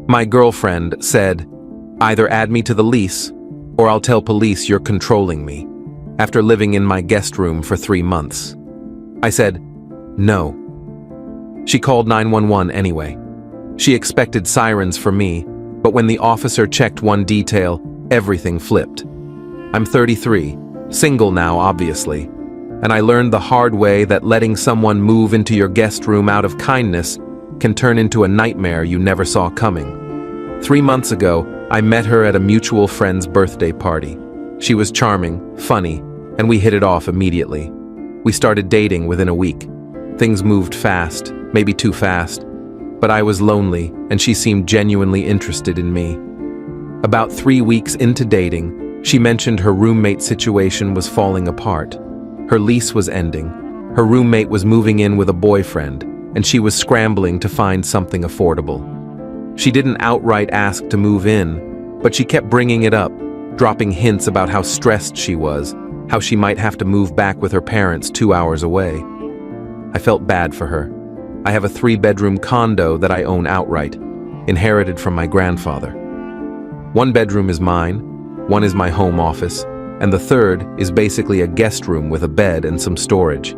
My girlfriend said, "Either add me to the lease, or I'll tell police you're controlling me," after living in my guest room for 3 months. I said, "No." She called 911 anyway. She expected sirens for me, but when the officer checked one detail, everything flipped. I'm 33, single now obviously, and I learned the hard way that letting someone move into your guest room out of kindness can turn into a nightmare you never saw coming. 3 months ago, I met her at a mutual friend's birthday party. She was charming, funny, and we hit it off immediately. We started dating within a week. Things moved fast, maybe too fast, but I was lonely and she seemed genuinely interested in me. About 3 weeks into dating, she mentioned her roommate situation was falling apart. Her lease was ending, her roommate was moving in with a boyfriend, and she was scrambling to find something affordable. She didn't outright ask to move in, but she kept bringing it up, dropping hints about how stressed she was, how she might have to move back with her parents 2 hours away. I felt bad for her. I have a 3-bedroom condo that I own outright, inherited from my grandfather. 1 bedroom is mine, 1 is my home office, and the 3rd is basically a guest room with a bed and some storage.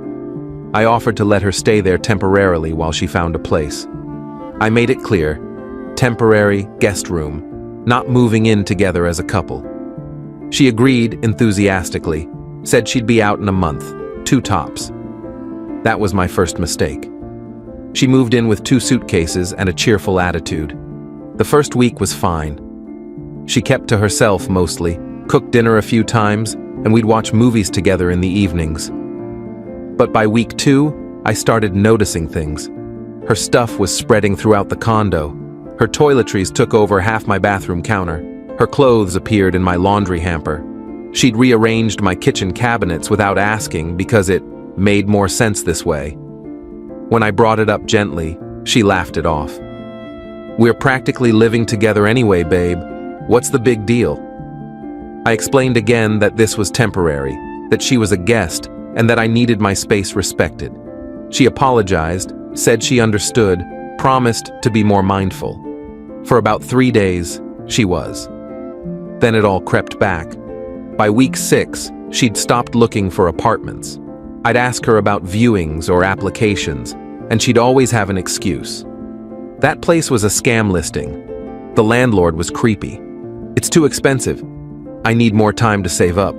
I offered to let her stay there temporarily while she found a place. I made it clear, temporary guest room, not moving in together as a couple. She agreed enthusiastically, said she'd be out in a month, 2 tops. That was my first mistake. She moved in with 2 suitcases and a cheerful attitude. The first week was fine. She kept to herself mostly, cooked dinner a few times, and we'd watch movies together in the evenings. But by week 2, I started noticing things. Her stuff was spreading throughout the condo. Her toiletries took over half my bathroom counter. Her clothes appeared in my laundry hamper. She'd rearranged my kitchen cabinets without asking because it made more sense this way. When I brought it up gently, she laughed it off. "We're practically living together anyway, babe. What's the big deal?" I explained again that this was temporary, that she was a guest, and that I needed my space respected. She apologized, said she understood, promised to be more mindful. For about 3 days, she was. Then it all crept back. By week 6, she'd stopped looking for apartments. I'd ask her about viewings or applications, and she'd always have an excuse. That place was a scam listing. The landlord was creepy. "It's too expensive. I need more time to save up."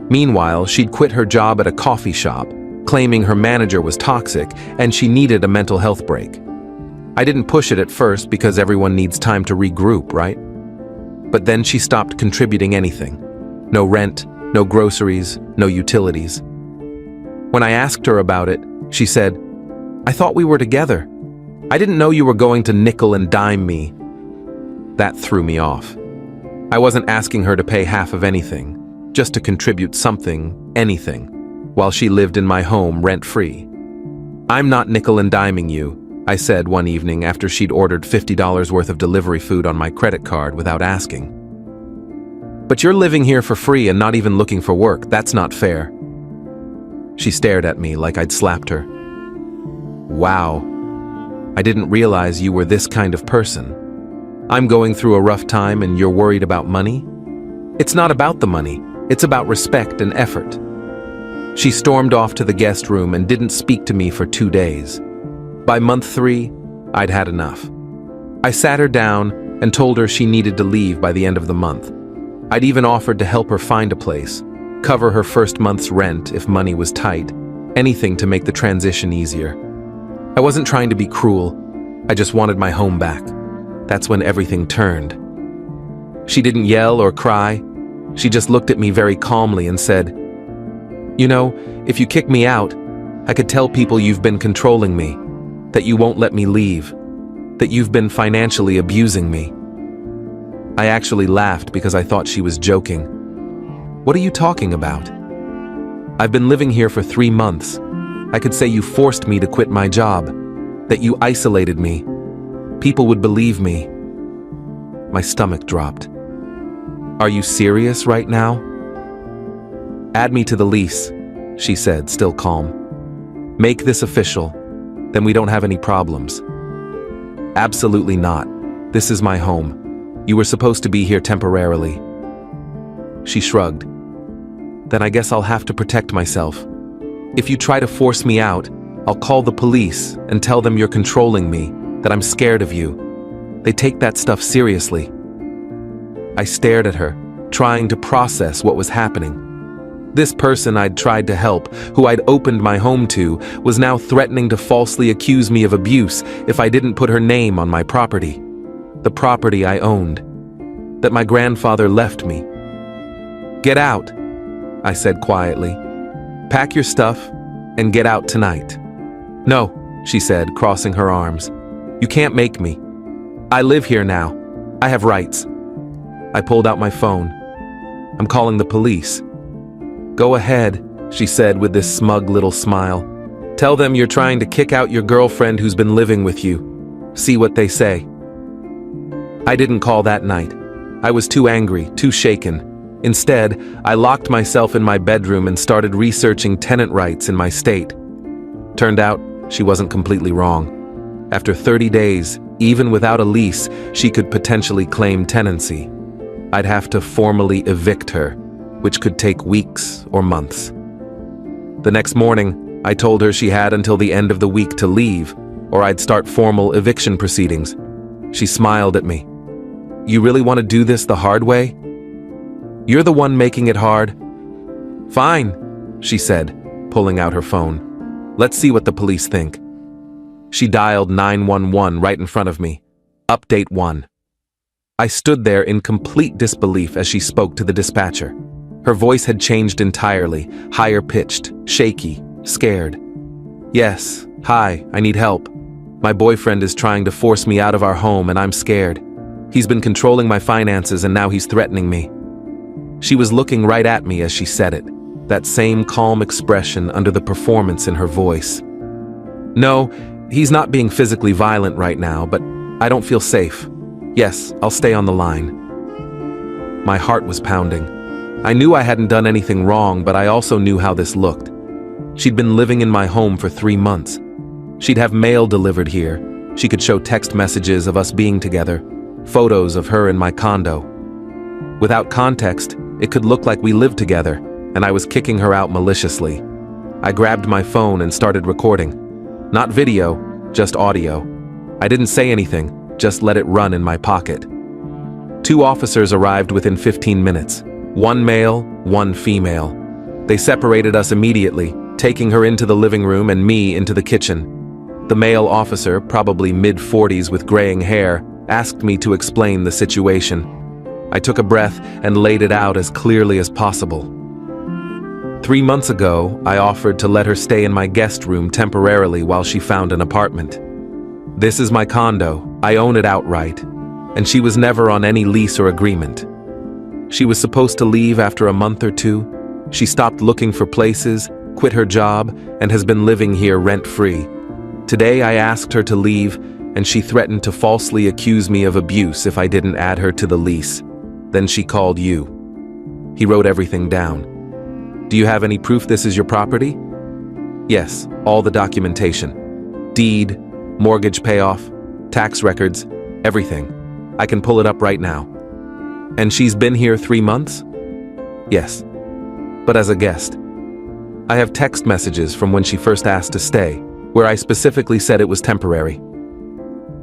Meanwhile, she'd quit her job at a coffee shop, claiming her manager was toxic and she needed a mental health break. I didn't push it at first because everyone needs time to regroup, right? But then she stopped contributing anything. No rent, no groceries, no utilities. When I asked her about it, she said, "I thought we were together. I didn't know you were going to nickel and dime me." That threw me off. I wasn't asking her to pay half of anything, just to contribute something, anything, while she lived in my home rent-free. "I'm not nickel and diming you," I said one evening after she'd ordered $50 worth of delivery food on my credit card without asking. "But you're living here for free and not even looking for work. That's not fair." She stared at me like I'd slapped her. "Wow, I didn't realize you were this kind of person. I'm going through a rough time and you're worried about money? It's not about the money, it's about respect and effort." She stormed off to the guest room and didn't speak to me for 2 days. By month 3, I'd had enough. I sat her down and told her she needed to leave by the end of the month. I'd even offered to help her find a place, cover her first month's rent if money was tight, anything to make the transition easier. I wasn't trying to be cruel, I just wanted my home back. That's when everything turned. She didn't yell or cry. She just looked at me very calmly and said, "You know, if you kick me out, I could tell people you've been controlling me, that you won't let me leave, that you've been financially abusing me." I actually laughed because I thought she was joking. "What are you talking about? I've been living here for 3 months. I could say you forced me to quit my job, that you isolated me. People would believe me." My stomach dropped. "Are you serious right now?" "Add me to the lease," she said, still calm. "Make this official, then we don't have any problems." "Absolutely not. This is my home. You were supposed to be here temporarily. She shrugged. Then I guess I'll have to protect myself. If you try to force me out, I'll call the police and tell them you're controlling me, that I'm scared of you. They take that stuff seriously. I stared at her, trying to process what was happening. This person I'd tried to help, who I'd opened my home to, was now threatening to falsely accuse me of abuse if I didn't put her name on my property. The property I owned, that my grandfather left me. Get out, I said quietly. Pack your stuff and get out tonight. No, she said, crossing her arms. You can't make me. I live here now. I have rights. I pulled out my phone. I'm calling the police. Go ahead, she said with this smug little smile. Tell them you're trying to kick out your girlfriend who's been living with you. See what they say. I didn't call that night. I was too angry, too shaken. Instead, I locked myself in my bedroom and started researching tenant rights in my state. Turned out, she wasn't completely wrong. After 30 days, even without a lease, she could potentially claim tenancy. I'd have to formally evict her, which could take weeks or months. The next morning, I told her she had until the end of the week to leave, or I'd start formal eviction proceedings. She smiled at me. You really want to do this the hard way? You're the one making it hard. Fine, she said, pulling out her phone. Let's see what the police think. She dialed 911 right in front of me. Update 1. I stood there in complete disbelief as she spoke to the dispatcher. Her voice had changed entirely, higher-pitched, shaky, scared. Yes, hi, I need help. My boyfriend is trying to force me out of our home and I'm scared. He's been controlling my finances and now he's threatening me. She was looking right at me as she said it, that same calm expression under the performance in her voice. No, he's not being physically violent right now, but I don't feel safe. Yes, I'll stay on the line. My heart was pounding. I knew I hadn't done anything wrong, but I also knew how this looked. She'd been living in my home for 3 months. She'd have mail delivered here. She could show text messages of us being together, photos of her in my condo. Without context, it could look like we lived together, and I was kicking her out maliciously. I grabbed my phone and started recording. Not video, just audio. I didn't say anything, just let it run in my pocket. 2 officers arrived within 15 minutes. 1 male, 1 female. They separated us immediately, taking her into the living room and me into the kitchen. The male officer, probably mid-40s with graying hair, asked me to explain the situation. I took a breath and laid it out as clearly as possible. 3 months ago, I offered to let her stay in my guest room temporarily while she found an apartment. This is my condo, I own it outright, and she was never on any lease or agreement. She was supposed to leave after a month or 2. She stopped looking for places, quit her job, and has been living here rent-free. Today I asked her to leave, and she threatened to falsely accuse me of abuse if I didn't add her to the lease. Then she called you. He wrote everything down. Do you have any proof this is your property? Yes, all the documentation. Deed, mortgage payoff, tax records, everything. I can pull it up right now. And she's been here 3 months? Yes, but as a guest. I have text messages from when she first asked to stay, where I specifically said it was temporary.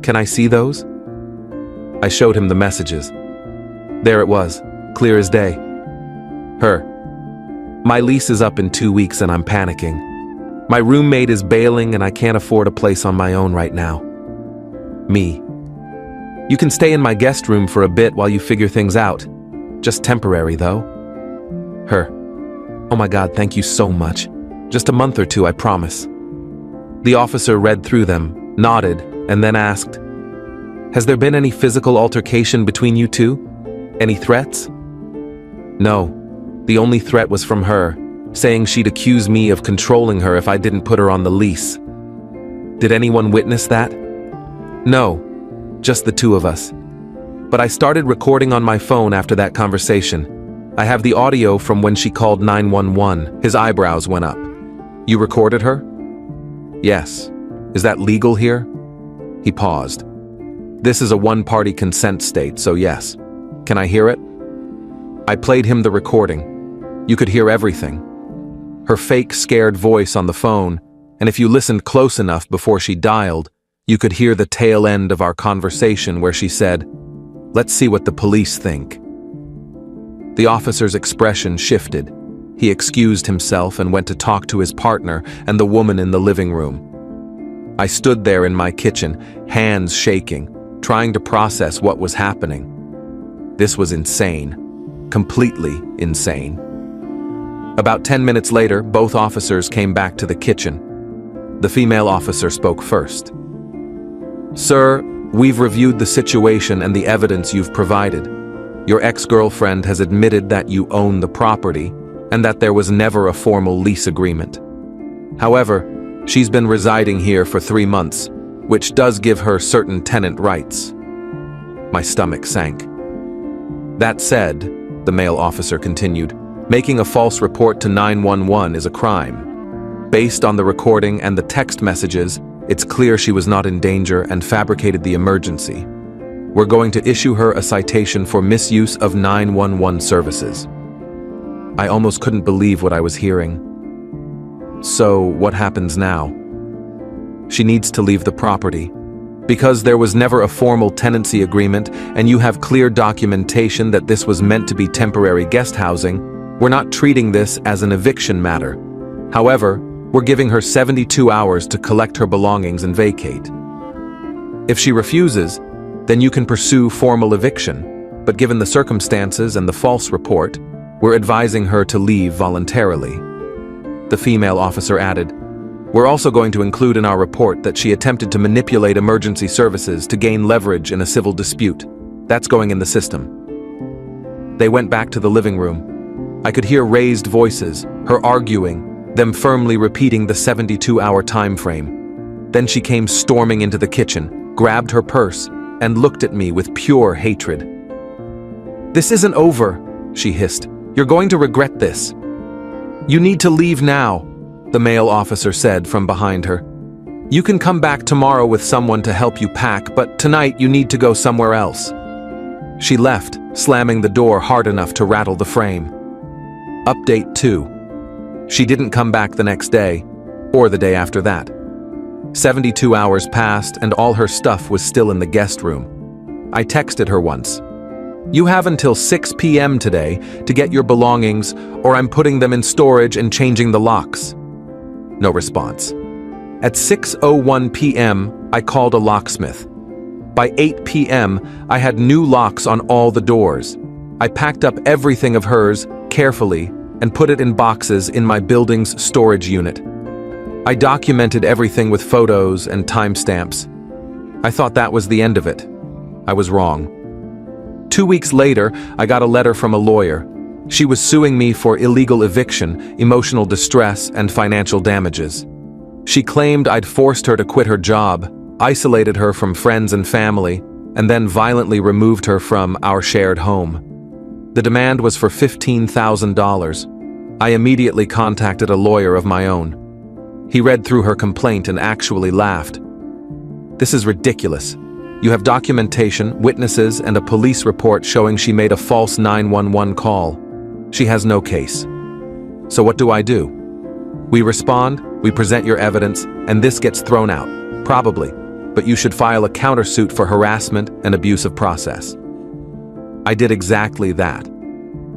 Can I see those? I showed him the messages. There it was, clear as day. Her. My lease is up in 2 weeks and I'm panicking. My roommate is bailing and I can't afford a place on my own right now. Me. You can stay in my guest room for a bit while you figure things out. Just temporary, though. Her. Oh my God, thank you so much. Just a month or 2, I promise. The officer read through them, nodded, and then asked, Has there been any physical altercation between you two? Any threats? No. The only threat was from her, saying she'd accuse me of controlling her if I didn't put her on the lease. Did anyone witness that? No. Just the 2 of us. But I started recording on my phone after that conversation. I have the audio from when she called 911. His eyebrows went up. You recorded her? Yes. Is that legal here? He paused. This is a one-party consent state, so yes. Can I hear it? I played him the recording. You could hear everything. Her fake, scared voice on the phone, and if you listened close enough before she dialed, you could hear the tail end of our conversation where she said, "Let's see what the police think." The officer's expression shifted. He excused himself and went to talk to his partner and the woman in the living room. I stood there in my kitchen, hands shaking, trying to process what was happening. This was insane. Completely insane. About 10 minutes later, both officers came back to the kitchen. The female officer spoke first. "Sir, we've reviewed the situation and the evidence you've provided. Your ex-girlfriend has admitted that you own the property and that there was never a formal lease agreement. However, she's been residing here for 3 months, which does give her certain tenant rights." My stomach sank. "That said," the male officer continued, "making a false report to 911 is a crime. Based on the recording and the text messages, it's clear she was not in danger and fabricated the emergency. We're going to issue her a citation for misuse of 911 services." I almost couldn't believe what I was hearing. "So, what happens now?" "She needs to leave the property. Because there was never a formal tenancy agreement and you have clear documentation that this was meant to be temporary guest housing, we're not treating this as an eviction matter. However, we're giving her 72 hours to collect her belongings and vacate. If she refuses, then you can pursue formal eviction, but given the circumstances and the false report, we're advising her to leave voluntarily." The female officer added, "We're also going to include in our report that she attempted to manipulate emergency services to gain leverage in a civil dispute. That's going in the system." They went back to the living room. I could hear raised voices, her arguing, them firmly repeating the 72-hour time frame. Then she came storming into the kitchen, grabbed her purse, and looked at me with pure hatred. "This isn't over," she hissed. "You're going to regret this." "You need to leave now," the male officer said from behind her. "You can come back tomorrow with someone to help you pack, but tonight you need to go somewhere else." She left, slamming the door hard enough to rattle the frame. Update 2. She didn't come back the next day, or the day after that. 72 hours passed and all her stuff was still in the guest room. I texted her once. "You have until 6 p.m. today to get your belongings, or I'm putting them in storage and changing the locks." No response. At 6:01 p.m., I called a locksmith. By 8 p.m., I had new locks on all the doors. I packed up everything of hers, carefully, and put it in boxes in my building's storage unit. I documented everything with photos and timestamps. I thought that was the end of it. I was wrong. 2 weeks later, I got a letter from a lawyer. She was suing me for illegal eviction, emotional distress, and financial damages. She claimed I'd forced her to quit her job, isolated her from friends and family, and then violently removed her from our shared home. The demand was for $15,000. I immediately contacted a lawyer of my own. He read through her complaint and actually laughed. "This is ridiculous. You have documentation, witnesses, and a police report showing she made a false 911 call. She has no case. So what do I do? We respond, we present your evidence, and this gets thrown out. Probably, but you should file a countersuit for harassment and abuse of process." I did exactly that.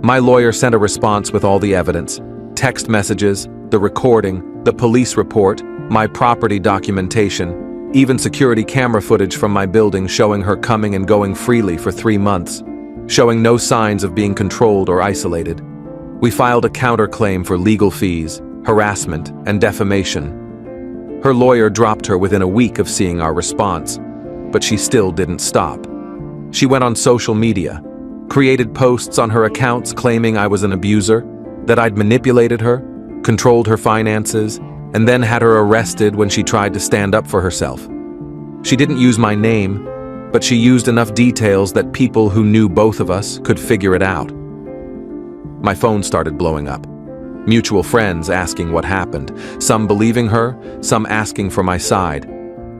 My lawyer sent a response with all the evidence, text messages, the recording, the police report, my property documentation, even security camera footage from my building showing her coming and going freely for 3 months, showing no signs of being controlled or isolated. We filed a counterclaim for legal fees, harassment, and defamation. Her lawyer dropped her within a week of seeing our response, but she still didn't stop. She went on social media, created posts on her accounts claiming I was an abuser, that I'd manipulated her, controlled her finances, and then had her arrested when she tried to stand up for herself. She didn't use my name, but she used enough details that people who knew both of us could figure it out. My phone started blowing up. Mutual friends asking what happened, some believing her, some asking for my side.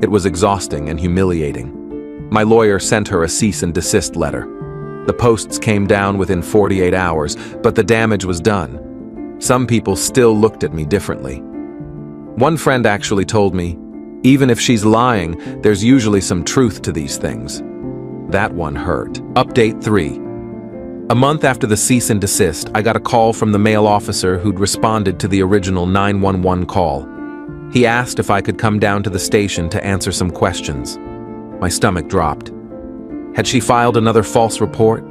It was exhausting and humiliating. My lawyer sent her a cease and desist letter. The posts came down within 48 hours, but the damage was done. Some people still looked at me differently. One friend actually told me, even if she's lying, there's usually some truth to these things. That one hurt. Update 3. A month after the cease and desist, I got a call from the male officer who'd responded to the original 911 call. He asked if I could come down to the station to answer some questions. My stomach dropped. Had she filed another false report?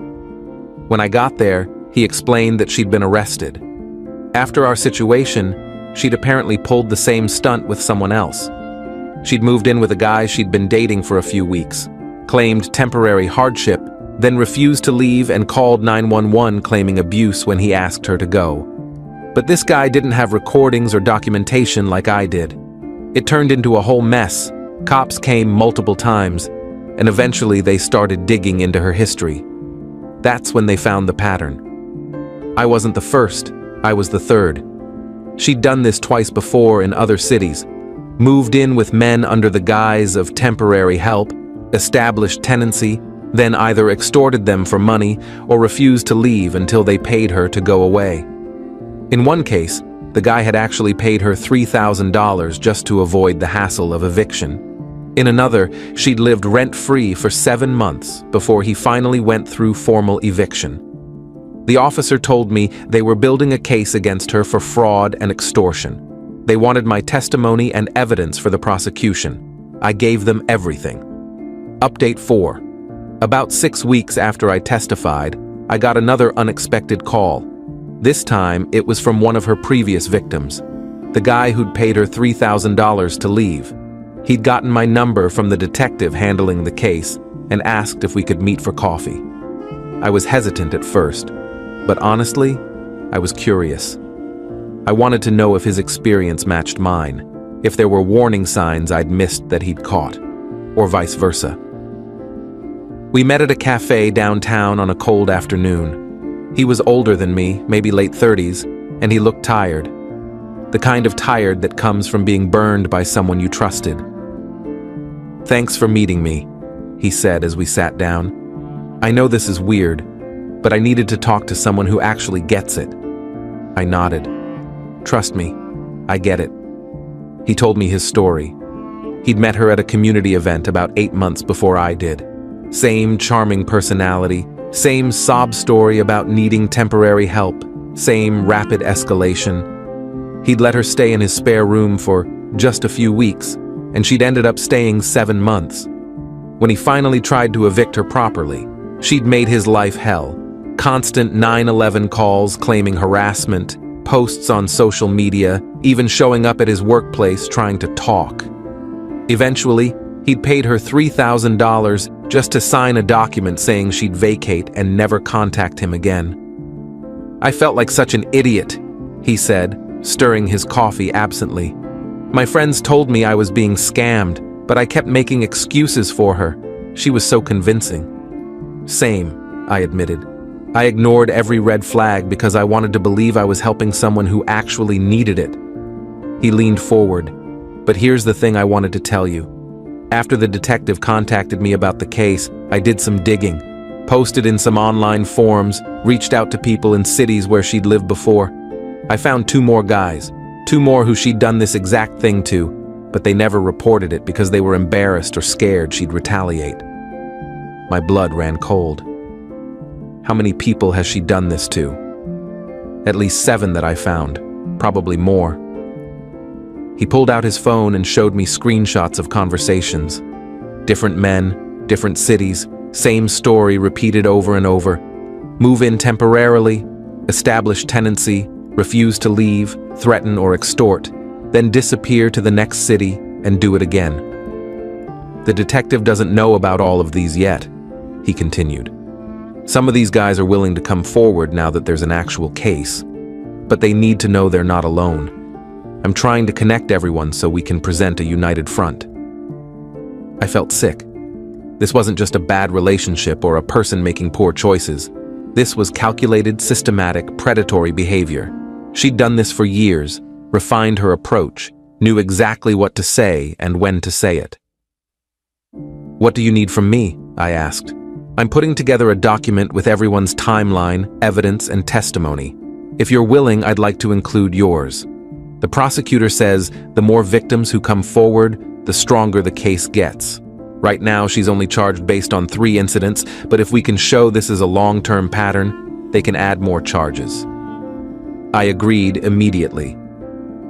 When I got there, he explained that she'd been arrested. After our situation, she'd apparently pulled the same stunt with someone else. She'd moved in with a guy she'd been dating for a few weeks, claimed temporary hardship, then refused to leave and called 911 claiming abuse when he asked her to go. But this guy didn't have recordings or documentation like I did. It turned into a whole mess. Cops came multiple times, and eventually they started digging into her history. That's when they found the pattern. I wasn't the first, I was the third. She'd done this twice before in other cities, moved in with men under the guise of temporary help, established tenancy, then either extorted them for money or refused to leave until they paid her to go away. In one case, the guy had actually paid her $3,000 just to avoid the hassle of eviction. In another, she'd lived rent-free for 7 months before he finally went through formal eviction. The officer told me they were building a case against her for fraud and extortion. They wanted my testimony and evidence for the prosecution. I gave them everything. Update 4. About 6 weeks after I testified, I got another unexpected call. This time, it was from one of her previous victims, the guy who'd paid her $3,000 to leave. He'd gotten my number from the detective handling the case and asked if we could meet for coffee. I was hesitant at first, but honestly, I was curious. I wanted to know if his experience matched mine, if there were warning signs I'd missed that he'd caught, or vice versa. We met at a cafe downtown on a cold afternoon. He was older than me, maybe late 30s, and he looked tired. The kind of tired that comes from being burned by someone you trusted. "Thanks for meeting me," he said as we sat down. "I know this is weird, but I needed to talk to someone who actually gets it." I nodded. "Trust me, I get it." He told me his story. He'd met her at a community event about 8 months before I did. Same charming personality, same sob story about needing temporary help, same rapid escalation. He'd let her stay in his spare room for just a few weeks, and she'd ended up staying 7 months. When he finally tried to evict her properly, she'd made his life hell. Constant 911 calls claiming harassment, posts on social media, even showing up at his workplace trying to talk. Eventually, he'd paid her $3,000 just to sign a document saying she'd vacate and never contact him again. "I felt like such an idiot," he said, stirring his coffee absently. "My friends told me I was being scammed, but I kept making excuses for her. She was so convincing." "Same," I admitted. I ignored every red flag because I wanted to believe I was helping someone who actually needed it. He leaned forward. "But here's the thing I wanted to tell you. After the detective contacted me about the case, I did some digging, posted in some online forums, reached out to people in cities where she'd lived before. I found 2 more guys, 2 more who she'd done this exact thing to, but they never reported it because they were embarrassed or scared she'd retaliate." My blood ran cold. "How many people has she done this to?" "At least 7 that I found, probably more." He pulled out his phone and showed me screenshots of conversations. Different men, different cities, same story repeated over and over. Move in temporarily, establish tenancy, refuse to leave, threaten or extort, then disappear to the next city and do it again. "The detective doesn't know about all of these yet," he continued. "Some of these guys are willing to come forward now that there's an actual case, but they need to know they're not alone. I'm trying to connect everyone so we can present a united front." I felt sick. This wasn't just a bad relationship or a person making poor choices. This was calculated, systematic, predatory behavior. She'd done this for years, refined her approach, knew exactly what to say and when to say it. "What do you need from me?" I asked. "I'm putting together a document with everyone's timeline, evidence, and testimony. If you're willing, I'd like to include yours." The prosecutor says the more victims who come forward, the stronger the case gets. Right now, she's only charged based on 3 incidents, but if we can show this is a long-term pattern, they can add more charges. I agreed immediately.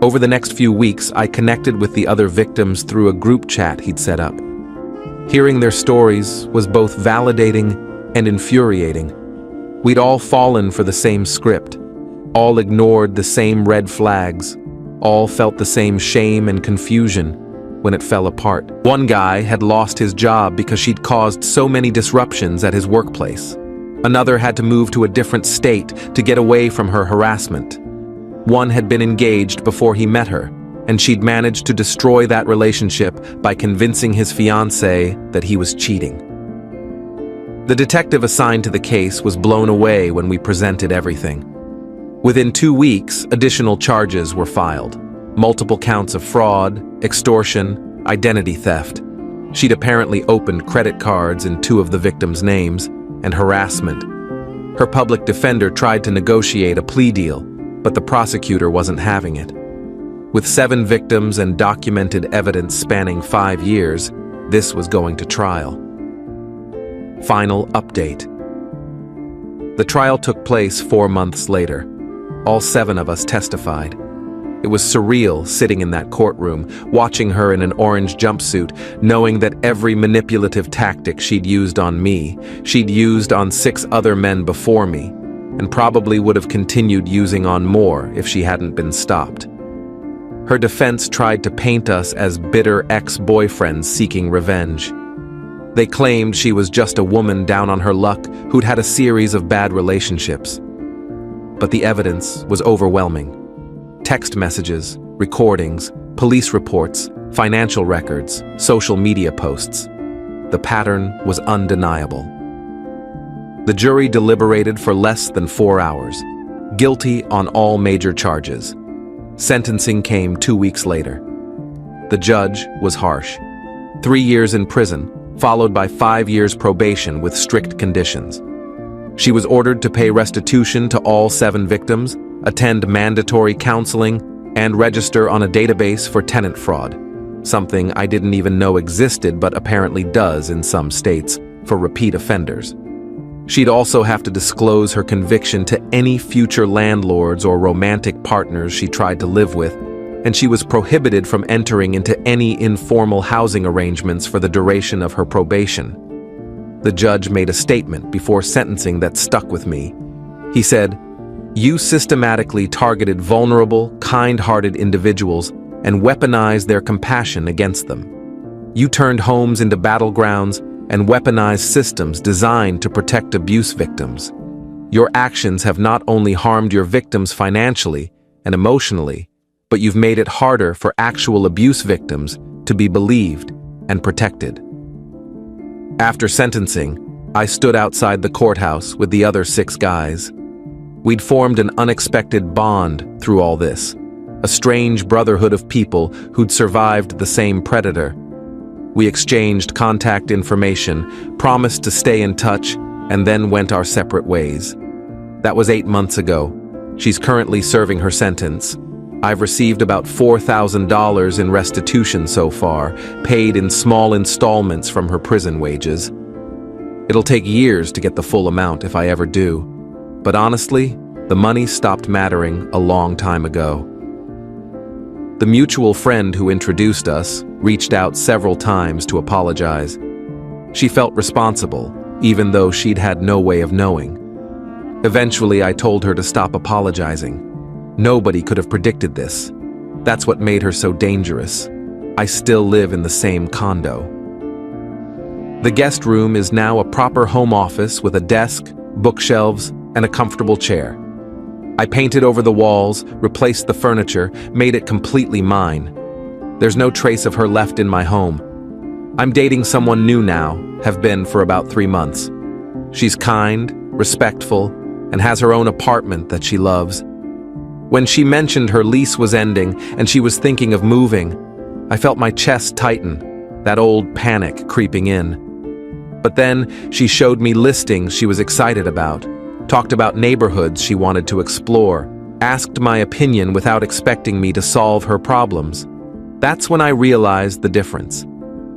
Over the next few weeks, I connected with the other victims through a group chat he'd set up. Hearing their stories was both validating and infuriating. We'd all fallen for the same script, all ignored the same red flags, all felt the same shame and confusion when it fell apart. One guy had lost his job because she'd caused so many disruptions at his workplace. Another had to move to a different state to get away from her harassment. One had been engaged before he met her, and she'd managed to destroy that relationship by convincing his fiancée that he was cheating. The detective assigned to the case was blown away when we presented everything. Within 2 weeks, additional charges were filed. Multiple counts of fraud, extortion, identity theft. She'd apparently opened credit cards in 2 of the victims' names, and harassment. Her public defender tried to negotiate a plea deal, but the prosecutor wasn't having it. With 7 victims and documented evidence spanning 5 years, this was going to trial. Final update. The trial took place 4 months later. All 7 of us testified. It was surreal sitting in that courtroom, watching her in an orange jumpsuit, knowing that every manipulative tactic she'd used on me, she'd used on 6 other men before me, and probably would have continued using on more if she hadn't been stopped. Her defense tried to paint us as bitter ex-boyfriends seeking revenge. They claimed she was just a woman down on her luck who'd had a series of bad relationships. But the evidence was overwhelming. Text messages, recordings, police reports, financial records, social media posts. The pattern was undeniable. The jury deliberated for less than 4 hours, guilty on all major charges. Sentencing came 2 weeks later. The judge was harsh. 3 years in prison, followed by 5 years probation with strict conditions. She was ordered to pay restitution to all 7 victims, attend mandatory counseling, and register on a database for tenant fraud, something I didn't even know existed but apparently does in some states for repeat offenders. She'd also have to disclose her conviction to any future landlords or romantic partners she tried to live with, and she was prohibited from entering into any informal housing arrangements for the duration of her probation. The judge made a statement before sentencing that stuck with me. He said, "You systematically targeted vulnerable, kind-hearted individuals and weaponized their compassion against them. You turned homes into battlegrounds and weaponized systems designed to protect abuse victims. Your actions have not only harmed your victims financially and emotionally, but you've made it harder for actual abuse victims to be believed and protected." After sentencing, I stood outside the courthouse with the other 6 guys. We'd formed an unexpected bond through all this, a strange brotherhood of people who'd survived the same predator. We exchanged contact information, promised to stay in touch, and then went our separate ways. That was 8 months ago. She's currently serving her sentence. I've received about $4,000 in restitution so far, paid in small installments from her prison wages. It'll take years to get the full amount if I ever do. But honestly, the money stopped mattering a long time ago. The mutual friend who introduced us reached out several times to apologize. She felt responsible, even though she'd had no way of knowing. Eventually, I told her to stop apologizing. Nobody could have predicted this. That's what made her so dangerous. I still live in the same condo. The guest room is now a proper home office with a desk, bookshelves, and a comfortable chair. I painted over the walls, replaced the furniture, made it completely mine. There's no trace of her left in my home. I'm dating someone new now, have been for about 3 months. She's kind, respectful, and has her own apartment that she loves. When she mentioned her lease was ending and she was thinking of moving, I felt my chest tighten. that old panic creeping in. But then she showed me listings she was excited about, talked about neighborhoods she wanted to explore, asked my opinion without expecting me to solve her problems. That's when I realized the difference.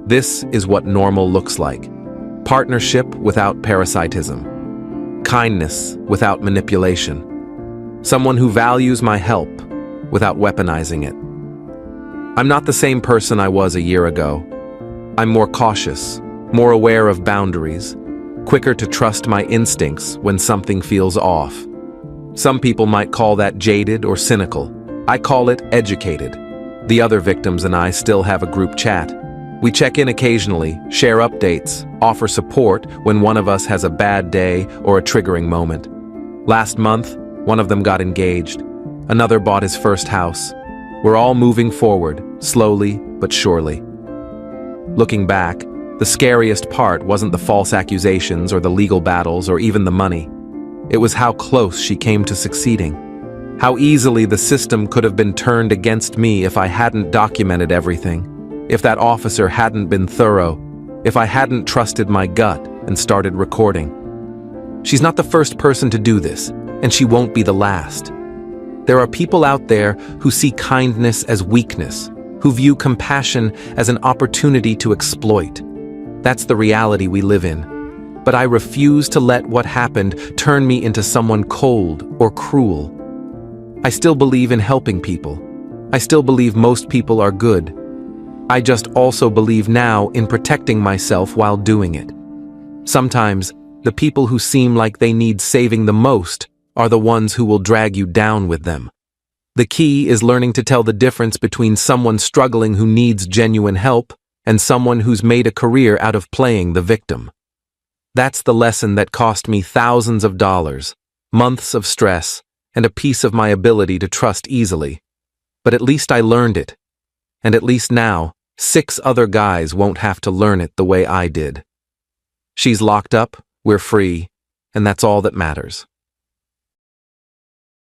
This is what normal looks like. Partnership without parasitism. Kindness without manipulation. Someone who values my help without weaponizing it. I'm not the same person I was a year ago. I'm more cautious, more aware of boundaries, quicker to trust my instincts when something feels off. Some people might call that jaded or cynical. I call it educated. The other victims and I still have a group chat. We check in occasionally, share updates, offer support when one of us has a bad day or a triggering moment. Last month, one of them got engaged. Another bought his first house. We're all moving forward, slowly but surely. Looking back, the scariest part wasn't the false accusations or the legal battles or even the money. It was how close she came to succeeding. How easily the system could have been turned against me if I hadn't documented everything. If that officer hadn't been thorough, if I hadn't trusted my gut and started recording. She's not the first person to do this, and she won't be the last. There are people out there who see kindness as weakness, who view compassion as an opportunity to exploit. That's the reality we live in. But I refuse to let what happened turn me into someone cold or cruel. I still believe in helping people. I still believe most people are good. I just also believe now in protecting myself while doing it. Sometimes, the people who seem like they need saving the most are the ones who will drag you down with them. The key is learning to tell the difference between someone struggling who needs genuine help and someone who's made a career out of playing the victim. That's the lesson that cost me thousands of dollars, months of stress, and a piece of my ability to trust easily. But at least I learned it. And at least now, 6 other guys won't have to learn it the way I did. She's locked up, we're free, and that's all that matters.